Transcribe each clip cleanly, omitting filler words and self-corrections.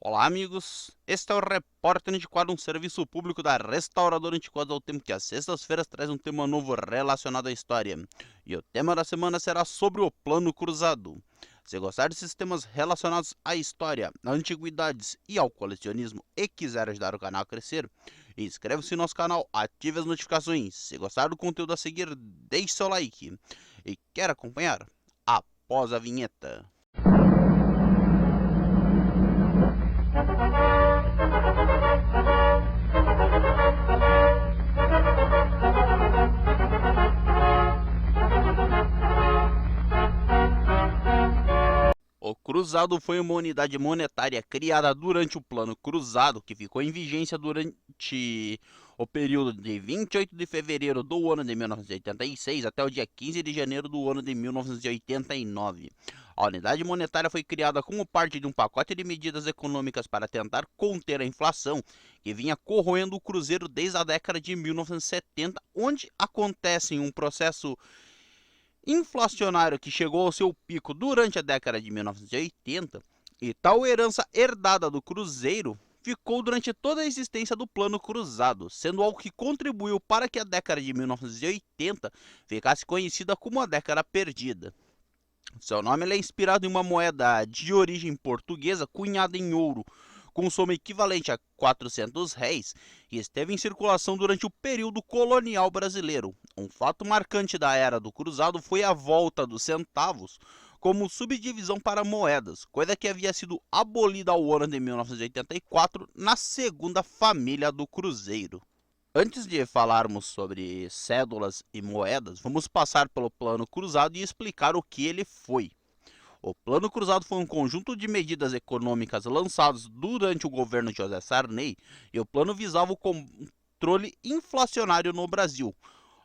Olá, amigos. Este é o Repórter Antiquado, um serviço público da Restauradora Antiquados ao Tempo, que às sextas-feiras traz um tema novo relacionado à história. E o tema da semana será sobre o Plano Cruzado. Se gostar desses temas relacionados à história, antiguidades e ao colecionismo e quiser ajudar o canal a crescer, inscreva-se no nosso canal, ative as notificações. Se gostar do conteúdo a seguir, deixe seu like. E quer acompanhar? Após a vinheta. O cruzado foi uma unidade monetária criada durante o Plano Cruzado, que ficou em vigência durante o período de 28 de fevereiro do ano de 1986 até o dia 15 de janeiro do ano de 1989. A unidade monetária foi criada como parte de um pacote de medidas econômicas para tentar conter a inflação, que vinha corroendo o cruzeiro desde a década de 1970, onde acontece um processo inflacionário que chegou ao seu pico durante a década de 1980, e tal herança herdada do Cruzeiro ficou durante toda a existência do Plano Cruzado, sendo algo que contribuiu para que a década de 1980 ficasse conhecida como a década perdida. Seu nome é inspirado em uma moeda de origem portuguesa cunhada em ouro, com soma equivalente a 400 réis, e esteve em circulação durante o período colonial brasileiro. Um fato marcante da era do cruzado foi a volta dos centavos como subdivisão para moedas, coisa que havia sido abolida ao ano de 1984 na segunda família do cruzeiro. Antes de falarmos sobre cédulas e moedas, vamos passar pelo Plano Cruzado e explicar o que ele foi. O Plano Cruzado foi um conjunto de medidas econômicas lançadas durante o governo de José Sarney, e o plano visava o controle inflacionário no Brasil,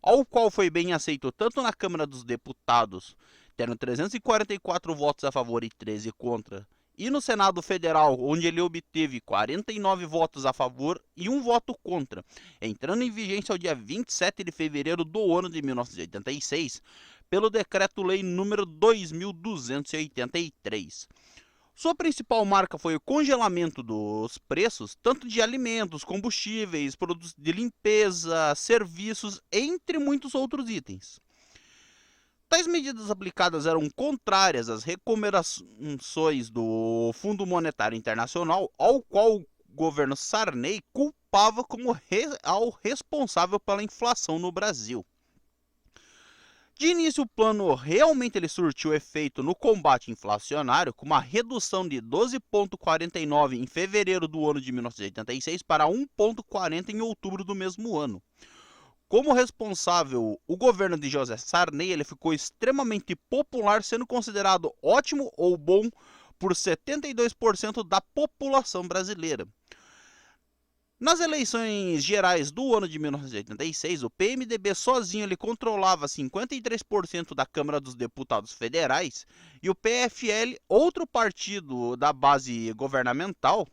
ao qual foi bem aceito tanto na Câmara dos Deputados, tendo 344 votos a favor e 13 contra, e no Senado Federal, onde ele obteve 49 votos a favor e um voto contra, entrando em vigência ao dia 27 de fevereiro do ano de 1986, pelo Decreto-Lei número 2283. Sua principal marca foi o congelamento dos preços, tanto de alimentos, combustíveis, produtos de limpeza, serviços, entre muitos outros itens. Tais medidas aplicadas eram contrárias às recomendações do Fundo Monetário Internacional, ao qual o governo Sarney culpava como real responsável pela inflação no Brasil. De início, o plano realmente ele surtiu efeito no combate inflacionário, com uma redução de 12,49 em fevereiro do ano de 1986 para 1,40 em outubro do mesmo ano. Como responsável, o governo de José Sarney ele ficou extremamente popular, sendo considerado ótimo ou bom por 72% da população brasileira. Nas eleições gerais do ano de 1986, o PMDB sozinho ele controlava 53% da Câmara dos Deputados Federais, e o PFL, outro partido da base governamental,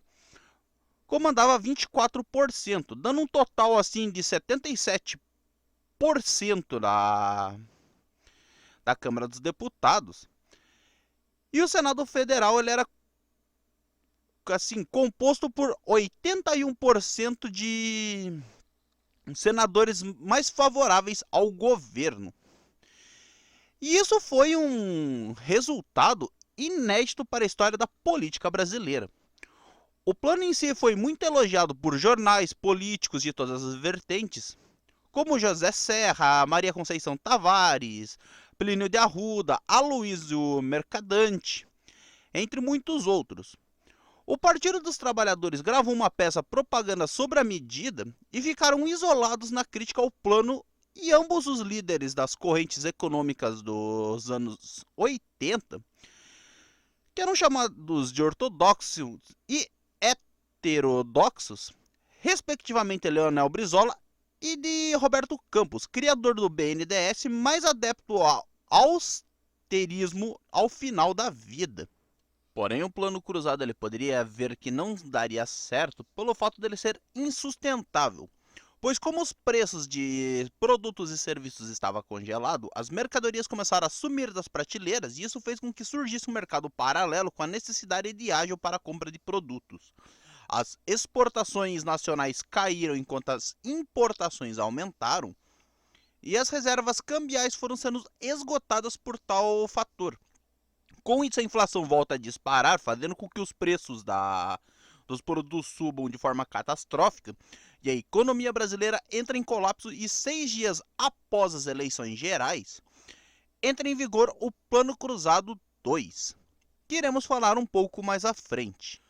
comandava 24%, dando um total assim de 77% da Câmara dos Deputados. E o Senado Federal ele era assim composto por 81% de senadores mais favoráveis ao governo. E isso foi um resultado inédito para a história da política brasileira. O plano em si foi muito elogiado por jornais, políticos de todas as vertentes, como José Serra, Maria Conceição Tavares, Plínio de Arruda, Aloysio Mercadante, entre muitos outros. O Partido dos Trabalhadores gravou uma peça propaganda sobre a medida e ficaram isolados na crítica ao plano, e ambos os líderes das correntes econômicas dos anos 80, que eram chamados de ortodoxos e heterodoxos, respectivamente Leonel Brizola e de Roberto Campos, criador do BNDES, mais adepto ao austerismo ao final da vida. Porém, o plano cruzado ele poderia ver que não daria certo pelo fato dele ser insustentável, pois como os preços de produtos e serviços estavam congelados, as mercadorias começaram a sumir das prateleiras e isso fez com que surgisse um mercado paralelo com a necessidade de ágil para a compra de produtos. As exportações nacionais caíram enquanto as importações aumentaram e as reservas cambiais foram sendo esgotadas por tal fator. Com isso, a inflação volta a disparar, fazendo com que os preços dos produtos subam de forma catastrófica e a economia brasileira entra em colapso e 6 dias após as eleições gerais, entra em vigor o Plano Cruzado 2, que iremos falar um pouco mais à frente.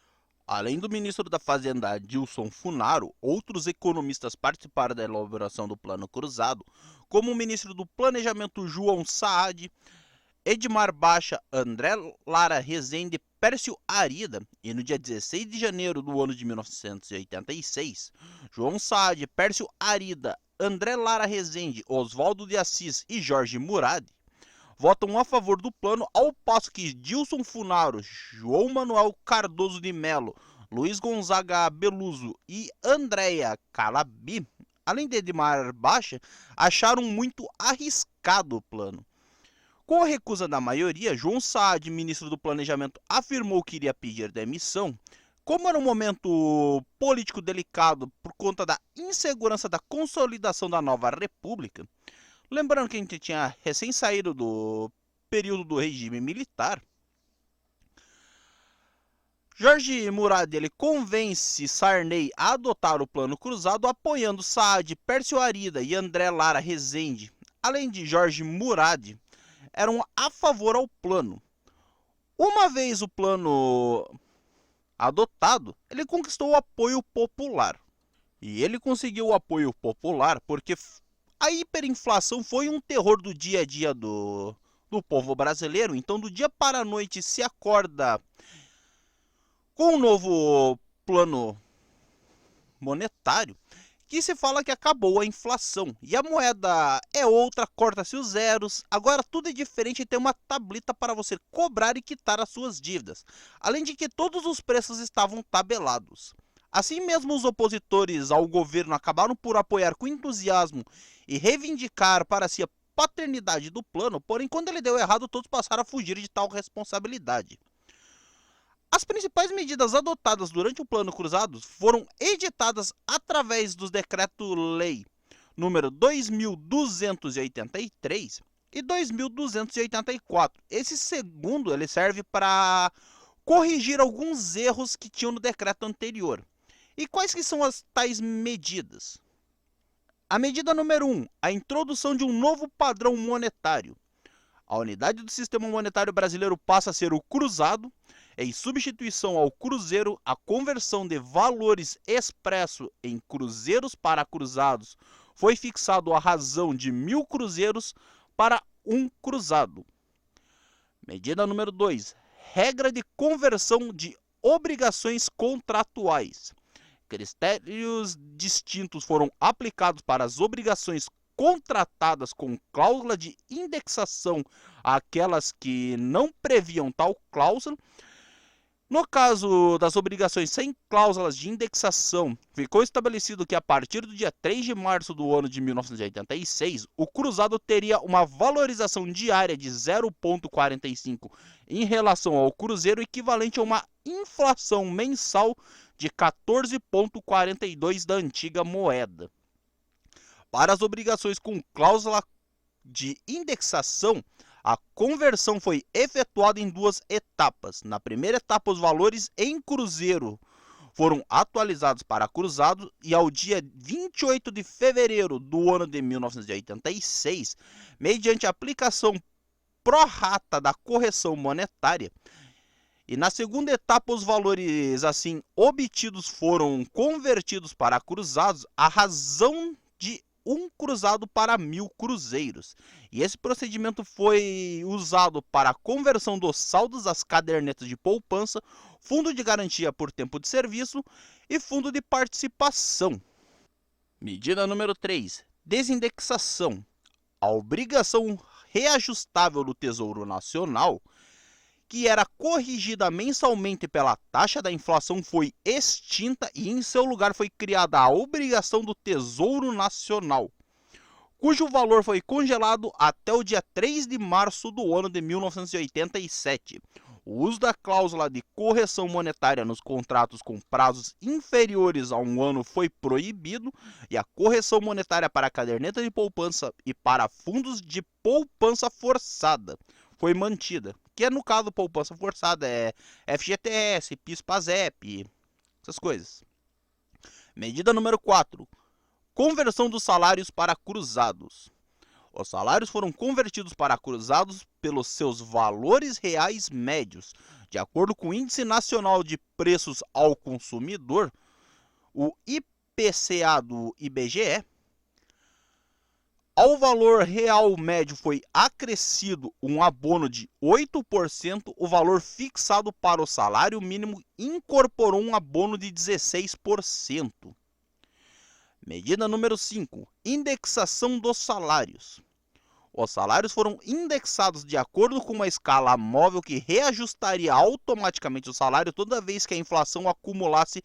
Além do ministro da Fazenda Dilson Funaro, outros economistas participaram da elaboração do Plano Cruzado, como o ministro do Planejamento João Saad, Edmar Baixa, André Lara Rezende, Pércio Arida, e no dia 16 de janeiro do ano de 1986, João Saad, Pércio Arida, André Lara Rezende, Oswaldo de Assis e Jorge Murad votam a favor do plano, ao passo que Dilson Funaro, João Manuel Cardoso de Melo, Luiz Gonzaga Beluso e Andréa Calabi, além de Edmar Baixa, acharam muito arriscado o plano. Com a recusa da maioria, João Saad, ministro do Planejamento, afirmou que iria pedir demissão. Como era um momento político delicado por conta da insegurança da consolidação da nova república, lembrando que a gente tinha recém saído do período do regime militar, Jorge Murad ele convence Sarney a adotar o Plano Cruzado, apoiando Saad, Pércio Arida e André Lara Rezende, além de Jorge Murad, eram a favor ao plano. Uma vez o plano adotado, ele conquistou o apoio popular. E ele conseguiu o apoio popular porque a hiperinflação foi um terror do dia a dia do povo brasileiro. Então, do dia para a noite, se acorda com um novo plano monetário, que se fala que acabou a inflação. E a moeda é outra, corta-se os zeros. Agora tudo é diferente e tem uma tablita para você cobrar e quitar as suas dívidas. Além de que todos os preços estavam tabelados. Assim mesmo, os opositores ao governo acabaram por apoiar com entusiasmo e reivindicar para si a paternidade do plano, porém quando ele deu errado, todos passaram a fugir de tal responsabilidade. As principais medidas adotadas durante o Plano Cruzado foram editadas através dos Decreto-Lei número 2283 e 2284. Esse segundo ele serve para corrigir alguns erros que tinham no decreto anterior. E quais que são as tais medidas? A medida número 1, a introdução de um novo padrão monetário. A unidade do sistema monetário brasileiro passa a ser o cruzado. Em substituição ao cruzeiro, a conversão de valores expresso em cruzeiros para cruzados foi fixado a razão de 1.000 cruzeiros para um cruzado. Medida número 2. Regra de conversão de obrigações contratuais. Critérios distintos foram aplicados para as obrigações contratadas com cláusula de indexação àquelas que não previam tal cláusula. No caso das obrigações sem cláusulas de indexação, ficou estabelecido que a partir do dia 3 de março do ano de 1986, o cruzado teria uma valorização diária de 0,45 em relação ao cruzeiro, equivalente a uma inflação mensal de 14,42 da antiga moeda. Para as obrigações com cláusula de indexação, a conversão foi efetuada em 2 etapas. Na primeira etapa, os valores em cruzeiro foram atualizados para cruzado e ao dia 28 de fevereiro do ano de 1986, mediante a aplicação pró-rata da correção monetária. E na segunda etapa, os valores assim obtidos foram convertidos para cruzados à razão de um cruzado para 1.000 cruzeiros. E esse procedimento foi usado para a conversão dos saldos das cadernetas de poupança, fundo de garantia por tempo de serviço e fundo de participação. Medida número 3. Desindexação. A obrigação reajustável do Tesouro Nacional, que era corrigida mensalmente pela taxa da inflação, foi extinta e em seu lugar foi criada a obrigação do Tesouro Nacional, cujo valor foi congelado até o dia 3 de março do ano de 1987. O uso da cláusula de correção monetária nos contratos com prazos inferiores a um ano foi proibido e a correção monetária para a caderneta de poupança e para fundos de poupança forçada foi mantida, que é no caso poupança forçada é FGTS, PIS/PASEP, essas coisas. Medida número 4. Conversão dos salários para cruzados. Os salários foram convertidos para cruzados pelos seus valores reais médios, de acordo com o Índice Nacional de Preços ao Consumidor, o IPCA do IBGE. Ao valor real médio foi acrescido um abono de 8%, o valor fixado para o salário mínimo incorporou um abono de 16%. Medida número 5. Indexação dos salários. Os salários foram indexados de acordo com uma escala móvel que reajustaria automaticamente o salário toda vez que a inflação acumulasse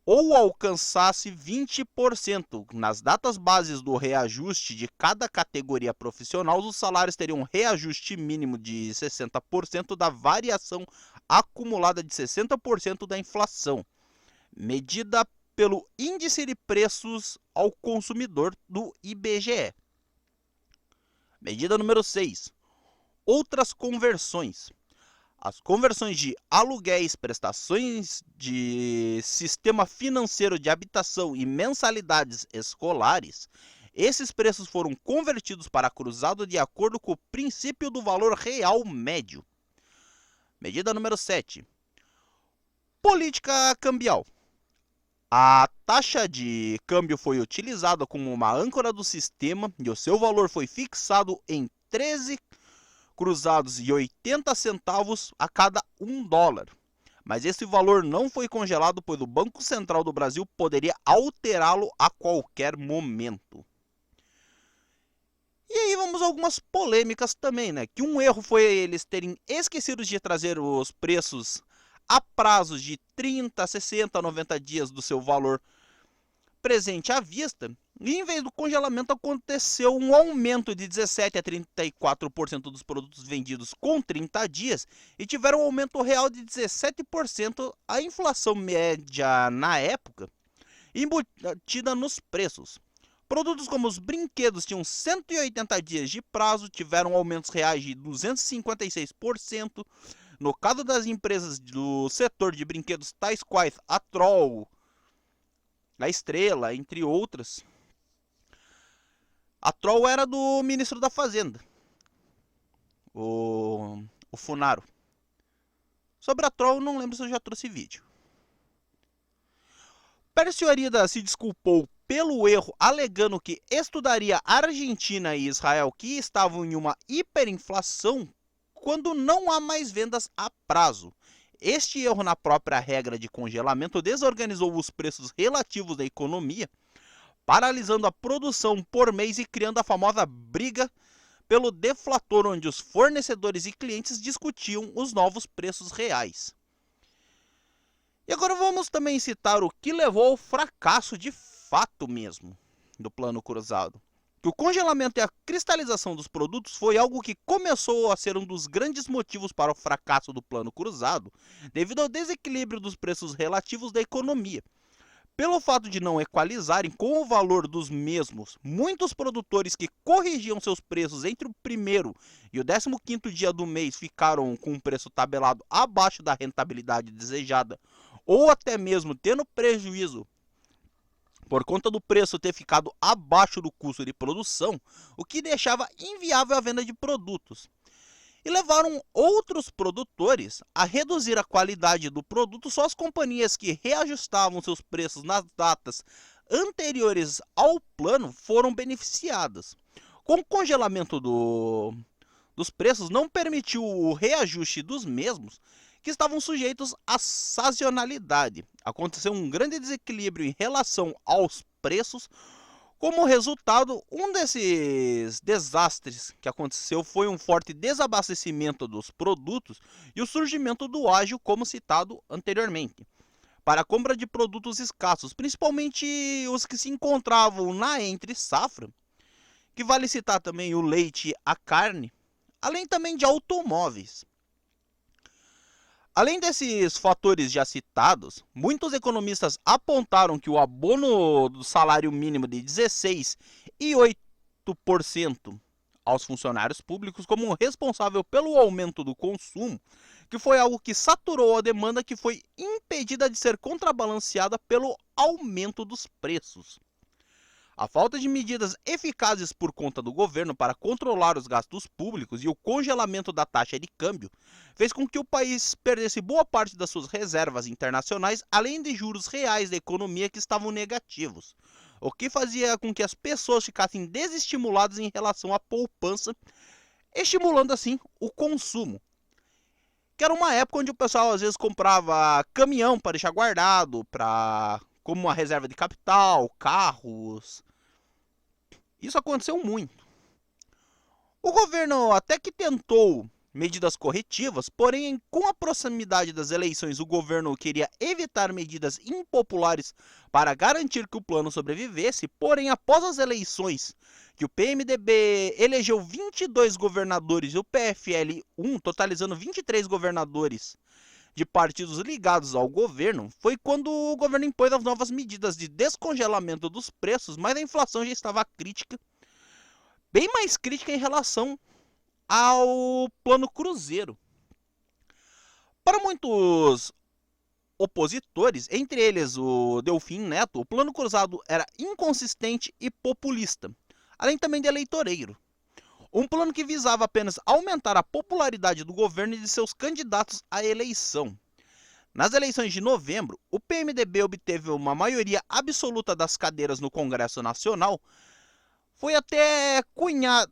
ou alcançasse 20%. Nas datas bases do reajuste de cada categoria profissional, os salários teriam um reajuste mínimo de 60% da variação acumulada de 60% da inflação, medida pelo Índice de Preços ao Consumidor do IBGE. Medida número 6. Outras conversões. As conversões de aluguéis, prestações de sistema financeiro de habitação e mensalidades escolares, esses preços foram convertidos para cruzado de acordo com o princípio do valor real médio. Medida número 7. Política cambial. A taxa de câmbio foi utilizada como uma âncora do sistema e o seu valor foi fixado em 13 cruzados e 80 centavos a cada $1. Mas esse valor não foi congelado, pois o Banco Central do Brasil poderia alterá-lo a qualquer momento. E aí vamos a algumas polêmicas também, né? Que um erro foi eles terem esquecido de trazer os preços a prazos de 30, 60, 90 dias do seu valor presente à vista, e em vez do congelamento aconteceu um aumento de 17 a 34% dos produtos vendidos com 30 dias e tiveram um aumento real de 17%, a inflação média na época embutida nos preços. Produtos como os brinquedos tinham 180 dias de prazo, tiveram aumentos reais de 256%. No caso das empresas do setor de brinquedos tais quais a Troll, a Estrela, entre outras. A Troll era do ministro da Fazenda, o Funaro. Sobre a Troll, não lembro se eu já trouxe vídeo. Pércio Arida se desculpou pelo erro, alegando que estudaria Argentina e Israel, que estavam em uma hiperinflação, quando não há mais vendas a prazo. Este erro na própria regra de congelamento desorganizou os preços relativos da economia, paralisando a produção por mês e criando a famosa briga pelo deflator, onde os fornecedores e clientes discutiam os novos preços reais. E agora vamos também citar o que levou ao fracasso de fato mesmo do plano cruzado. Que o congelamento e a cristalização dos produtos foi algo que começou a ser um dos grandes motivos para o fracasso do plano cruzado, devido ao desequilíbrio dos preços relativos da economia. Pelo fato de não equalizarem com o valor dos mesmos, muitos produtores que corrigiam seus preços entre o primeiro e o 15º dia do mês ficaram com um preço tabelado abaixo da rentabilidade desejada, ou até mesmo tendo prejuízo por conta do preço ter ficado abaixo do custo de produção, o que deixava inviável a venda de produtos. E levaram outros produtores a reduzir a qualidade do produto. Só as companhias que reajustavam seus preços nas datas anteriores ao plano foram beneficiadas. Com o congelamento dos preços, não permitiu o reajuste dos mesmos, que estavam sujeitos à sazonalidade. Aconteceu um grande desequilíbrio em relação aos preços, Como resultado, um desses desastres que aconteceu foi um forte desabastecimento dos produtos e o surgimento do ágio, como citado anteriormente, para a compra de produtos escassos, principalmente os que se encontravam na entre-safra, que vale citar também o leite e a carne, além também de automóveis. Além desses fatores já citados, muitos economistas apontaram que o abono do salário mínimo de 16,8% aos funcionários públicos como responsável pelo aumento do consumo, que foi algo que saturou a demanda, que foi impedida de ser contrabalanceada pelo aumento dos preços. A falta de medidas eficazes por conta do governo para controlar os gastos públicos e o congelamento da taxa de câmbio fez com que o país perdesse boa parte das suas reservas internacionais, além de juros reais da economia que estavam negativos, o que fazia com que as pessoas ficassem desestimuladas em relação à poupança, estimulando assim o consumo. Que era uma época onde o pessoal às vezes comprava caminhão para deixar guardado, como uma reserva de capital, carros. Isso aconteceu muito. O governo até que tentou medidas corretivas, porém, com a proximidade das eleições, o governo queria evitar medidas impopulares para garantir que o plano sobrevivesse. Porém, após as eleições, que o PMDB elegeu 22 governadores e o PFL 1, totalizando 23 governadores de partidos ligados ao governo, foi quando o governo impôs as novas medidas de descongelamento dos preços, mas a inflação já estava crítica, bem mais crítica em relação ao plano Cruzeiro. Para muitos opositores, entre eles o Delfim Neto, o plano cruzado era inconsistente e populista, além também de eleitoreiro. Um plano que visava apenas aumentar a popularidade do governo e de seus candidatos à eleição. Nas eleições de novembro, o PMDB obteve uma maioria absoluta das cadeiras no Congresso Nacional. Foi até cunhada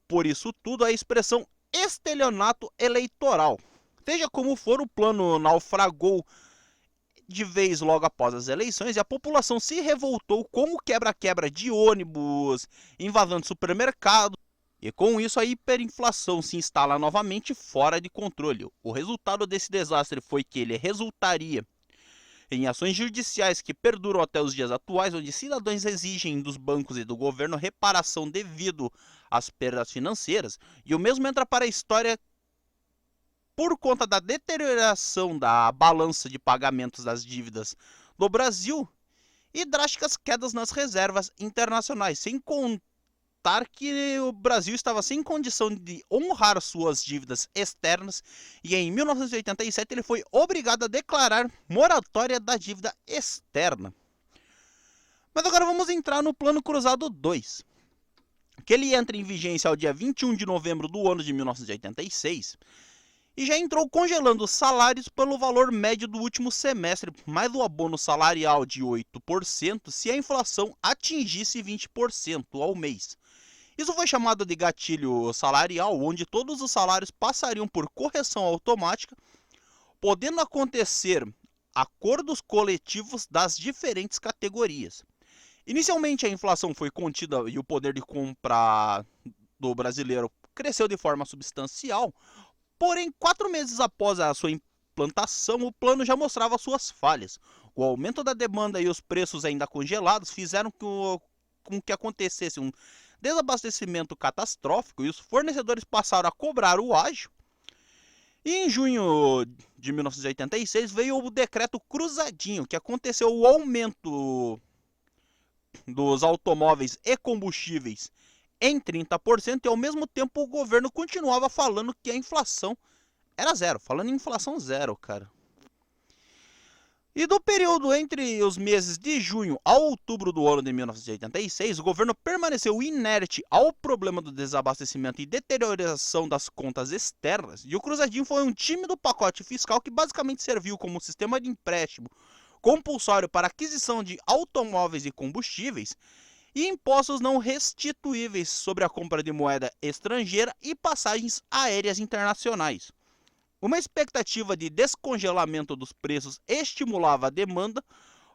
por isso tudo a expressão estelionato eleitoral. Seja como for, o plano naufragou de vez logo após as eleições e a população se revoltou com o quebra-quebra de ônibus, invasão de supermercado, e com isso a hiperinflação se instala novamente fora de controle. O resultado desse desastre foi que ele resultaria em ações judiciais que perduram até os dias atuais, onde cidadãos exigem dos bancos e do governo reparação devido às perdas financeiras, e o mesmo entra para a história por conta da deterioração da balança de pagamentos das dívidas do Brasil e drásticas quedas nas reservas internacionais, sem contar que o Brasil estava sem condição de honrar suas dívidas externas e em 1987 ele foi obrigado a declarar moratória da dívida externa. Mas agora vamos entrar no Plano Cruzado 2, que ele entra em vigência ao dia 21 de novembro do ano de 1986, e já entrou congelando os salários pelo valor médio do último semestre, mais o abono salarial de 8% se a inflação atingisse 20% ao mês. Isso foi chamado de gatilho salarial, onde todos os salários passariam por correção automática, podendo acontecer acordos coletivos das diferentes categorias. Inicialmente a inflação foi contida e o poder de compra do brasileiro cresceu de forma substancial. Porém, 4 meses após a sua implantação, o plano já mostrava suas falhas. O aumento da demanda e os preços ainda congelados fizeram com que acontecesse um desabastecimento catastrófico e os fornecedores passaram a cobrar o ágio. E em junho de 1986 veio o decreto Cruzadinho, que aconteceu o aumento dos automóveis e combustíveis em 30%, e ao mesmo tempo o governo continuava falando que a inflação era zero, falando em inflação zero, cara. E do período entre os meses de junho a outubro do ano de 1986, o governo permaneceu inerte ao problema do desabastecimento e deterioração das contas externas, e o Cruzadinho foi um tímido pacote fiscal que basicamente serviu como um sistema de empréstimo compulsório para aquisição de automóveis e combustíveis, e impostos não restituíveis sobre a compra de moeda estrangeira e passagens aéreas internacionais. Uma expectativa de descongelamento dos preços estimulava a demanda,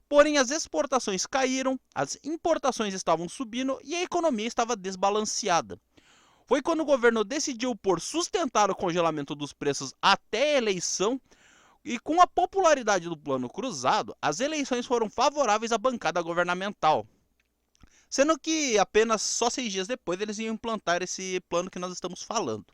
Porém, as exportações caíram, as importações estavam subindo e a economia estava desbalanceada. Foi quando o governo decidiu por sustentar o congelamento dos preços até a eleição, e com a popularidade do plano cruzado, as eleições foram favoráveis à bancada governamental. Sendo que apenas só 6 dias depois eles iam implantar esse plano que nós estamos falando.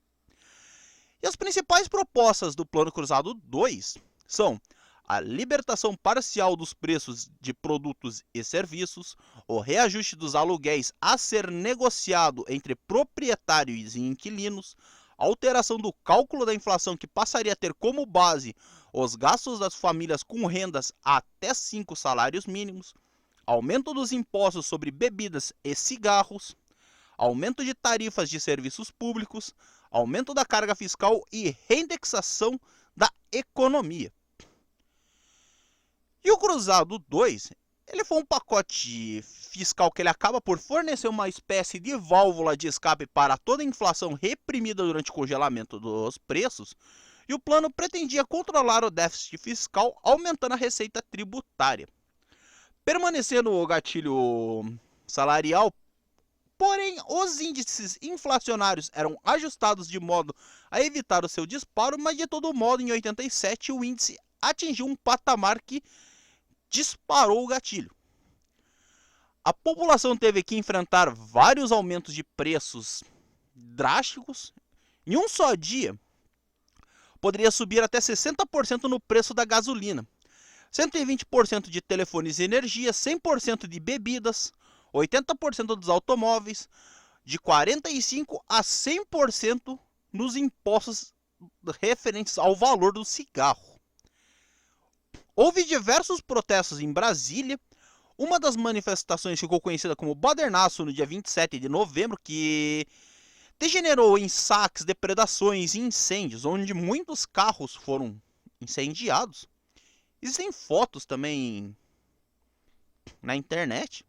E as principais propostas do Plano Cruzado 2 são a libertação parcial dos preços de produtos e serviços, o reajuste dos aluguéis a ser negociado entre proprietários e inquilinos, a alteração do cálculo da inflação que passaria a ter como base os gastos das famílias com rendas até 5 salários mínimos, aumento dos impostos sobre bebidas e cigarros, aumento de tarifas de serviços públicos, aumento da carga fiscal e reindexação da economia. E o Cruzado 2, ele foi um pacote fiscal que ele acaba por fornecer uma espécie de válvula de escape para toda a inflação reprimida durante o congelamento dos preços, e o plano pretendia controlar o déficit fiscal aumentando a receita tributária. Permanecendo o gatilho salarial, porém os índices inflacionários eram ajustados de modo a evitar o seu disparo, mas de todo modo em 87 o índice atingiu um patamar que disparou o gatilho. A população teve que enfrentar vários aumentos de preços drásticos. Em um só dia, poderia subir até 60% no preço da gasolina, 120% de telefones e energia, 100% de bebidas, 80% dos automóveis, de 45% a 100% nos impostos referentes ao valor do cigarro. Houve diversos protestos em Brasília. Uma das manifestações ficou conhecida como Badernaço no dia 27 de novembro, que degenerou em saques, depredações e incêndios, onde muitos carros foram incendiados. Existem fotos também na internet.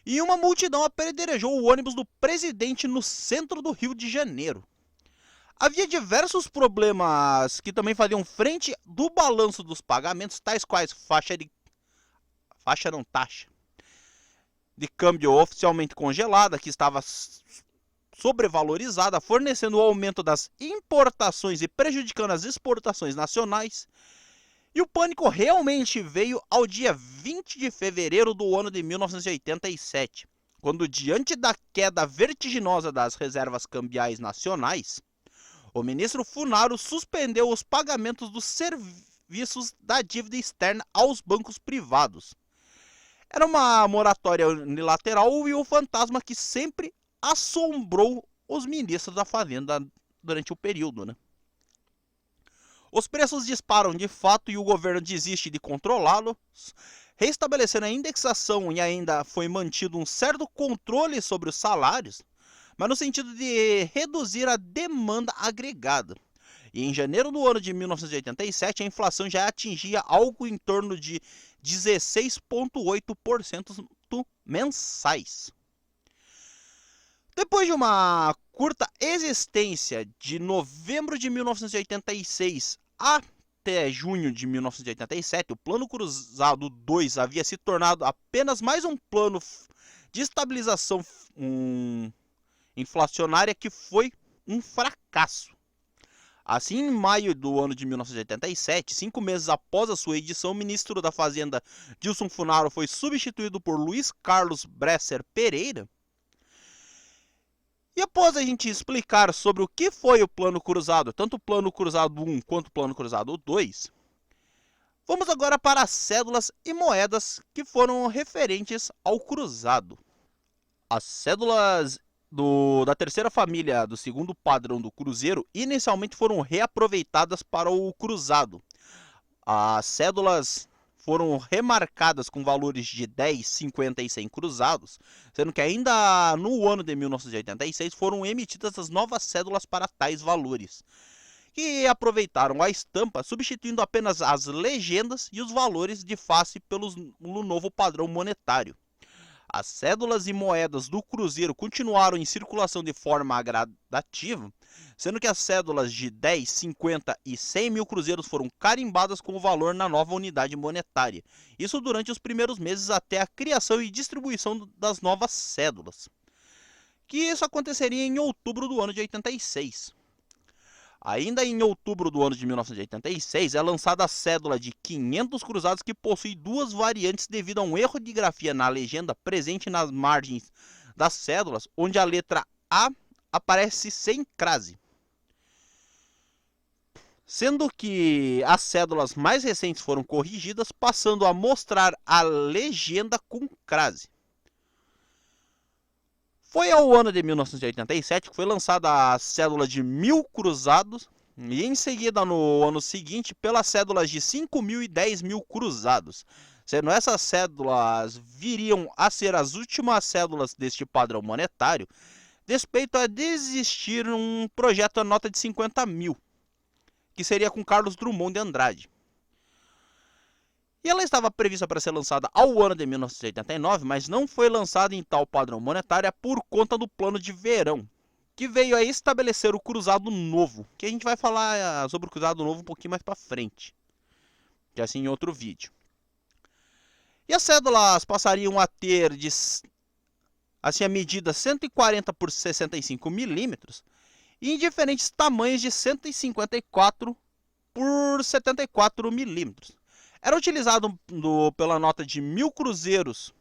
E uma multidão apedrejou o ônibus do presidente no centro do Rio de Janeiro. Havia diversos problemas que também faziam frente do balanço dos pagamentos, tais quais taxa de câmbio oficialmente congelada, que estava sobrevalorizada, fornecendo o aumento das importações e prejudicando as exportações nacionais. E o pânico realmente veio ao dia 20 de fevereiro do ano de 1987, quando, diante da queda vertiginosa das reservas cambiais nacionais, o ministro Funaro suspendeu os pagamentos dos serviços da dívida externa aos bancos privados. Era uma moratória unilateral e o fantasma que sempre assombrou os ministros da Fazenda durante o período, né? Os preços disparam de fato e o governo desiste de controlá-los, restabelecendo a indexação, e ainda foi mantido um certo controle sobre os salários, mas no sentido de reduzir a demanda agregada. E em janeiro do ano de 1987, a inflação já atingia algo em torno de 16,8% mensais. Depois de uma curta existência de novembro de 1986 até junho de 1987, o Plano Cruzado 2 havia se tornado apenas mais um plano de estabilização inflacionária que foi um fracasso. Assim, em maio do ano de 1987, 5 meses após a sua edição, o ministro da Fazenda Dilson Funaro foi substituído por Luiz Carlos Bresser Pereira. E após a gente explicar sobre o que foi o Plano Cruzado, tanto o Plano Cruzado 1 quanto o Plano Cruzado 2, vamos agora para as cédulas e moedas que foram referentes ao Cruzado. As cédulas da terceira família do segundo padrão do Cruzeiro inicialmente foram reaproveitadas para o Cruzado. As cédulas foram remarcadas com valores de 10, 50 e 100 cruzados, sendo que ainda no ano de 1986 foram emitidas as novas cédulas para tais valores, que aproveitaram a estampa, substituindo apenas as legendas e os valores de face pelo novo padrão monetário. As cédulas e moedas do Cruzeiro continuaram em circulação de forma gradativa, sendo que as cédulas de 10, 50 e 100 mil cruzeiros foram carimbadas com o valor na nova unidade monetária. Isso durante os primeiros meses até a criação e distribuição das novas cédulas, que isso aconteceria em outubro do ano de 86. Ainda em outubro do ano de 1986, é lançada a cédula de 500 cruzados que possui duas variantes devido a um erro de grafia na legenda presente nas margens das cédulas, onde a letra A aparece sem crase. Sendo que as cédulas mais recentes foram corrigidas, passando a mostrar a legenda com crase. Foi ao ano de 1987 que foi lançada a cédula de 1000 cruzados e em seguida no ano seguinte pelas cédulas de 5 mil e 10 mil cruzados. Sendo essas cédulas viriam a ser as últimas cédulas deste padrão monetário, despeito a desistir um projeto a nota de 50 mil, que seria com Carlos Drummond de Andrade. E ela estava prevista para ser lançada ao ano de 1989, mas não foi lançada em tal padrão monetário por conta do plano de verão, que veio a estabelecer o cruzado novo, que a gente vai falar sobre o cruzado novo um pouquinho mais para frente, que é assim em outro vídeo. E as cédulas passariam a ter assim a medida 140 por 65 milímetros e em diferentes tamanhos de 154 por 74 milímetros. Era utilizado pela nota de 1000 cruzeiros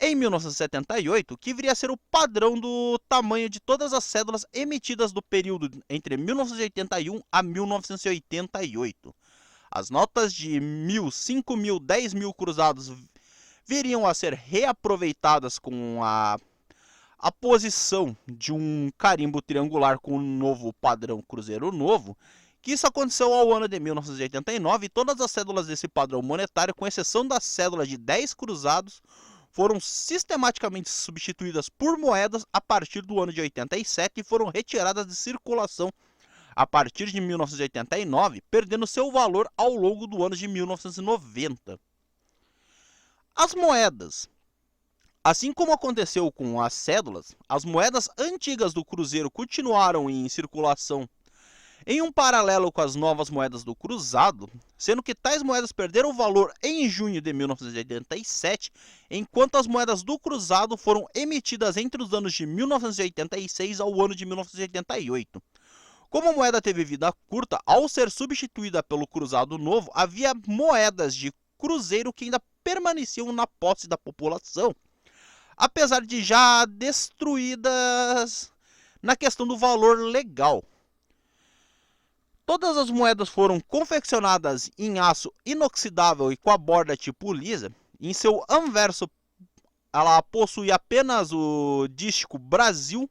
em 1978, que viria a ser o padrão do tamanho de todas as cédulas emitidas do período entre 1981 a 1988. As notas de 1000, 5000, 10 mil cruzados viriam a ser reaproveitadas com a posição de um carimbo triangular com o novo padrão Cruzeiro Novo, que isso aconteceu ao ano de 1989 e todas as cédulas desse padrão monetário, com exceção da cédula de 10 cruzados, foram sistematicamente substituídas por moedas a partir do ano de 87 e foram retiradas de circulação a partir de 1989, perdendo seu valor ao longo do ano de 1990. As moedas. Assim como aconteceu com as cédulas, as moedas antigas do Cruzeiro continuaram em circulação em um paralelo com as novas moedas do cruzado, sendo que tais moedas perderam valor em junho de 1987, enquanto as moedas do cruzado foram emitidas entre os anos de 1986 ao ano de 1988. Como a moeda teve vida curta, ao ser substituída pelo cruzado novo, havia moedas de cruzeiro que ainda permaneciam na posse da população, apesar de já destruídas na questão do valor legal. Todas as moedas foram confeccionadas em aço inoxidável e com a borda tipo lisa. Em seu anverso, ela possui apenas o dístico Brasil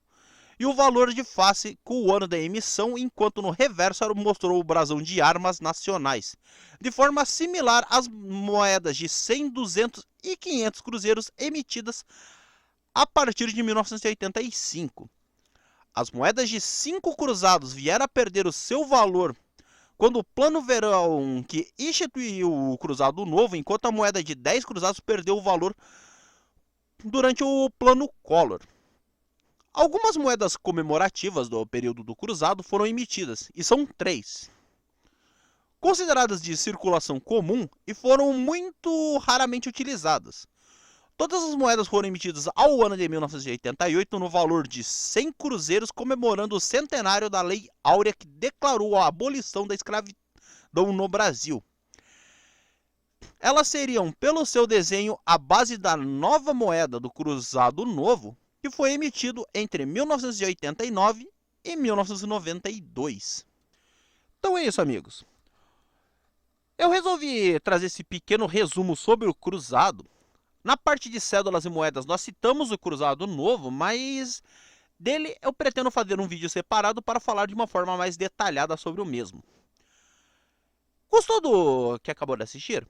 e o valor de face com o ano da emissão, enquanto no reverso mostrou o brasão de armas nacionais, de forma similar às moedas de 100, 200 e 500 cruzeiros emitidas a partir de 1985. As moedas de 5 cruzados vieram a perder o seu valor quando o plano verão que instituiu o cruzado novo, enquanto a moeda de 10 cruzados perdeu o valor durante o plano Collor. Algumas moedas comemorativas do período do cruzado foram emitidas, e são 3. Consideradas de circulação comum e foram muito raramente utilizadas. Todas as moedas foram emitidas ao ano de 1988 no valor de 100 cruzeiros, comemorando o centenário da Lei Áurea que declarou a abolição da escravidão no Brasil. Elas seriam, pelo seu desenho, a base da nova moeda do Cruzado Novo, que foi emitido entre 1989 e 1992. Então é isso, amigos. Eu resolvi trazer esse pequeno resumo sobre o cruzado. Na parte de cédulas e moedas nós citamos o cruzado novo, mas dele eu pretendo fazer um vídeo separado para falar de uma forma mais detalhada sobre o mesmo. Gostou do que acabou de assistir?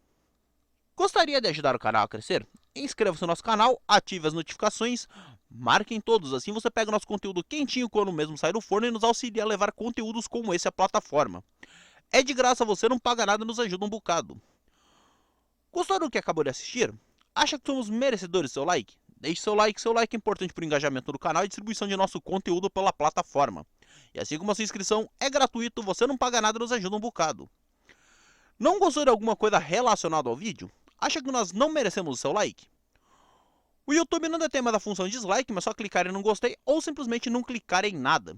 Gostaria de ajudar o canal a crescer? Inscreva-se no nosso canal, ative as notificações, marquem todos, assim você pega o nosso conteúdo quentinho quando mesmo sai do forno e nos auxilia a levar conteúdos como esse à plataforma. É de graça, você não paga nada e nos ajuda um bocado. Gostou do que acabou de assistir? Acha que somos merecedores do seu like? deixe seu like é importante para o engajamento do canal e distribuição de nosso conteúdo pela plataforma. E assim como a sua inscrição é gratuito, você não paga nada e nos ajuda um bocado. Não gostou de alguma coisa relacionada ao vídeo? Acha que nós não merecemos o seu like? O YouTube não detém mais a função de dislike, mas só clicar em não gostei ou simplesmente não clicar em nada.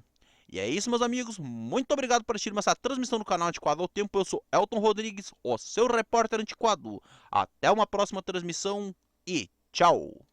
E é isso, meus amigos. Muito obrigado por assistir essa transmissão do canal Antiquado ao Tempo. Eu sou Elton Rodrigues, o seu repórter antiquado. Até uma próxima transmissão e tchau!